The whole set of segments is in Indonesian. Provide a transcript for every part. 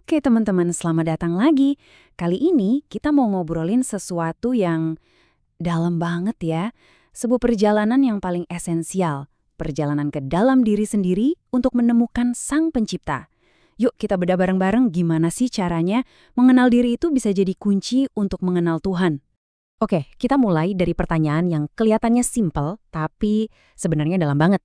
Oke teman-teman, selamat datang lagi. Kali ini kita mau ngobrolin sesuatu yang dalam banget ya. Sebuah perjalanan yang paling esensial. Perjalanan ke dalam diri sendiri untuk menemukan Sang Pencipta. Yuk kita bedah bareng-bareng gimana sih caranya mengenal diri itu bisa jadi kunci untuk mengenal Tuhan. Oke, kita mulai dari pertanyaan yang kelihatannya simpel, tapi sebenarnya dalam banget.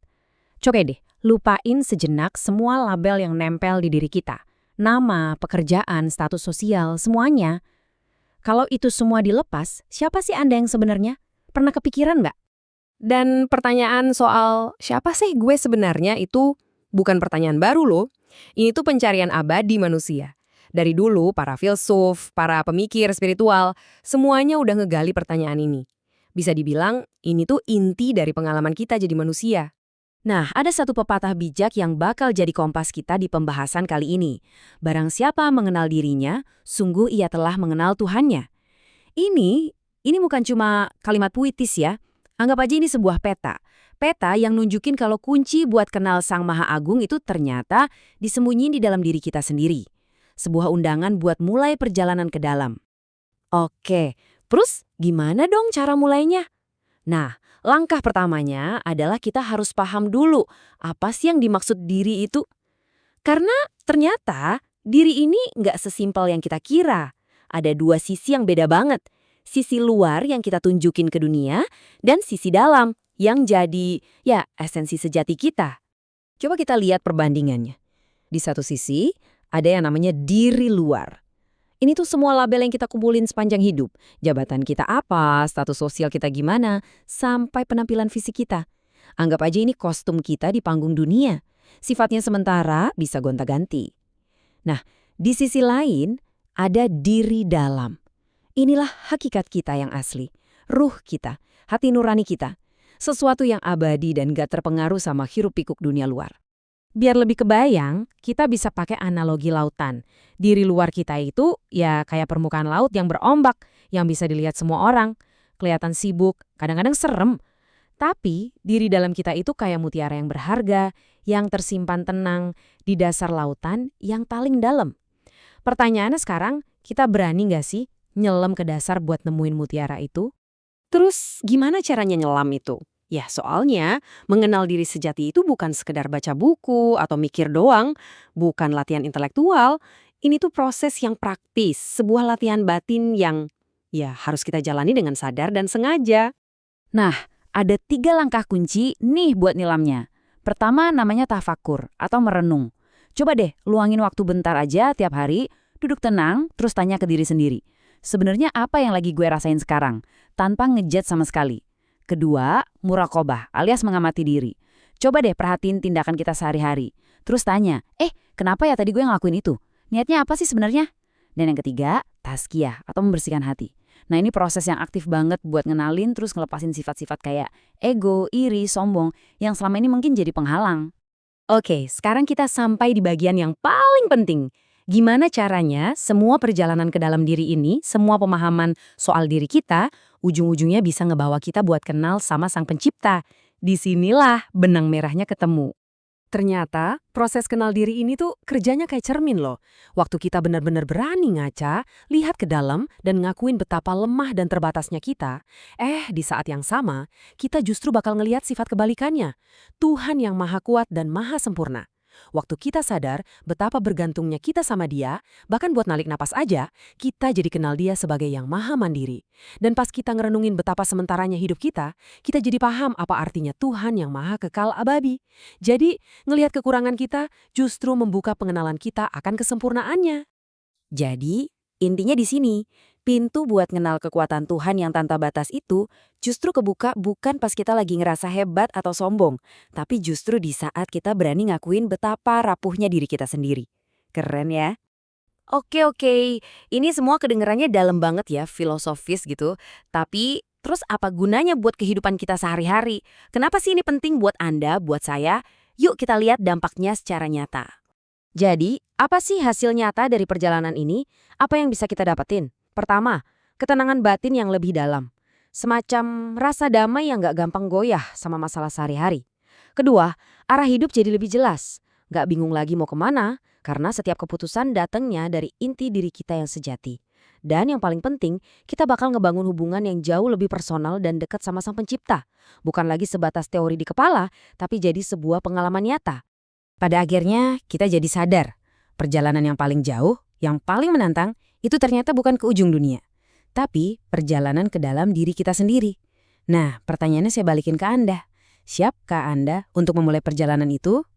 Coba deh, lupain sejenak semua label yang nempel di diri kita. Nama, pekerjaan, status sosial, semuanya. Kalau itu semua dilepas, siapa sih Anda yang sebenarnya? Pernah kepikiran nggak? Dan pertanyaan soal siapa sih gue sebenarnya itu bukan pertanyaan baru loh. Ini tuh pencarian abadi manusia. Dari dulu para filsuf, para pemikir spiritual, semuanya udah ngegali pertanyaan ini. Bisa dibilang ini tuh inti dari pengalaman kita jadi manusia. Nah, ada satu pepatah bijak yang bakal jadi kompas kita di pembahasan kali ini. Barang siapa mengenal dirinya, sungguh ia telah mengenal Tuhannya. Ini bukan cuma kalimat puitis ya. Anggap aja ini sebuah peta. Peta yang nunjukin kalau kunci buat kenal Sang Maha Agung itu ternyata disembunyiin di dalam diri kita sendiri. Sebuah undangan buat mulai perjalanan ke dalam. Oke, terus gimana dong cara mulainya? Nah, langkah pertamanya adalah kita harus paham dulu apa sih yang dimaksud diri itu. Karena ternyata diri ini nggak sesimpel yang kita kira. Ada dua sisi yang beda banget. Sisi luar yang kita tunjukin ke dunia dan sisi dalam yang jadi esensi sejati kita. Coba kita lihat perbandingannya. Di satu sisi ada yang namanya diri luar. Ini tuh semua label yang kita kumpulin sepanjang hidup. Jabatan kita apa, status sosial kita gimana, sampai penampilan fisik kita. Anggap aja ini kostum kita di panggung dunia. Sifatnya sementara, bisa gonta-ganti. Nah, di sisi lain, ada diri dalam. Inilah hakikat kita yang asli. Ruh kita, hati nurani kita. Sesuatu yang abadi dan gak terpengaruh sama hiruk-pikuk dunia luar. Biar lebih kebayang, kita bisa pakai analogi lautan. Diri luar kita itu ya kayak permukaan laut yang berombak, yang bisa dilihat semua orang. Kelihatan sibuk, kadang-kadang serem. Tapi diri dalam kita itu kayak mutiara yang berharga, yang tersimpan tenang di dasar lautan yang paling dalam. Pertanyaannya sekarang, kita berani nggak sih nyelam ke dasar buat nemuin mutiara itu? Terus gimana caranya nyelam itu? Ya soalnya mengenal diri sejati itu bukan sekedar baca buku atau mikir doang, bukan latihan intelektual. Ini tuh proses yang praktis, sebuah latihan batin yang harus kita jalani dengan sadar dan sengaja. Nah, ada 3 langkah kunci nih buat nyelamnya. Pertama namanya tafakur atau merenung. Coba deh luangin waktu bentar aja tiap hari, duduk tenang, terus tanya ke diri sendiri. Sebenarnya apa yang lagi gue rasain sekarang? Tanpa ngejudge sama sekali. Kedua, muraqabah alias mengamati diri. Coba deh perhatiin tindakan kita sehari-hari. Terus tanya, kenapa ya tadi gue ngelakuin itu? Niatnya apa sih sebenarnya? Dan yang ketiga, tazkiyah atau membersihkan hati. Nah ini proses yang aktif banget buat ngenalin terus ngelepasin sifat-sifat kayak ego, iri, sombong yang selama ini mungkin jadi penghalang. Oke, sekarang kita sampai di bagian yang paling penting. Gimana caranya semua perjalanan ke dalam diri ini, semua pemahaman soal diri kita, ujung-ujungnya bisa ngebawa kita buat kenal sama Sang Pencipta. Disinilah benang merahnya ketemu. Ternyata proses kenal diri ini tuh kerjanya kayak cermin loh. Waktu kita benar-benar berani ngaca, lihat ke dalam dan ngakuin betapa lemah dan terbatasnya kita, di saat yang sama, kita justru bakal ngelihat sifat kebalikannya. Tuhan yang maha kuat dan maha sempurna. Waktu kita sadar betapa bergantungnya kita sama Dia, bahkan buat narik napas aja, kita jadi kenal Dia sebagai yang maha mandiri. Dan pas kita ngerenungin betapa sementaranya hidup kita jadi paham apa artinya Tuhan yang maha kekal abadi. Jadi, ngelihat kekurangan kita justru membuka pengenalan kita akan kesempurnaannya. Jadi, intinya di sini, pintu buat kenal kekuatan Tuhan yang tanpa batas itu justru kebuka bukan pas kita lagi ngerasa hebat atau sombong, tapi justru di saat kita berani ngakuin betapa rapuhnya diri kita sendiri. Keren ya? Oke, ini semua kedengarannya dalam banget ya, filosofis gitu. Tapi terus apa gunanya buat kehidupan kita sehari-hari? Kenapa sih ini penting buat Anda, buat saya? Yuk kita lihat dampaknya secara nyata. Jadi, apa sih hasil nyata dari perjalanan ini? Apa yang bisa kita dapetin? Pertama, ketenangan batin yang lebih dalam. Semacam rasa damai yang gak gampang goyah sama masalah sehari-hari. Kedua, arah hidup jadi lebih jelas. Gak bingung lagi mau kemana, Karena setiap keputusan datangnya dari inti diri kita yang sejati. Dan yang paling penting, kita bakal ngebangun hubungan yang jauh lebih personal dan dekat sama Sang Pencipta. Bukan lagi sebatas teori di kepala, tapi jadi sebuah pengalaman nyata. Pada akhirnya, kita jadi sadar, perjalanan yang paling jauh, yang paling menantang, itu ternyata bukan ke ujung dunia, tapi perjalanan ke dalam diri kita sendiri. Nah, pertanyaannya saya balikin ke Anda. Siapkah Anda untuk memulai perjalanan itu?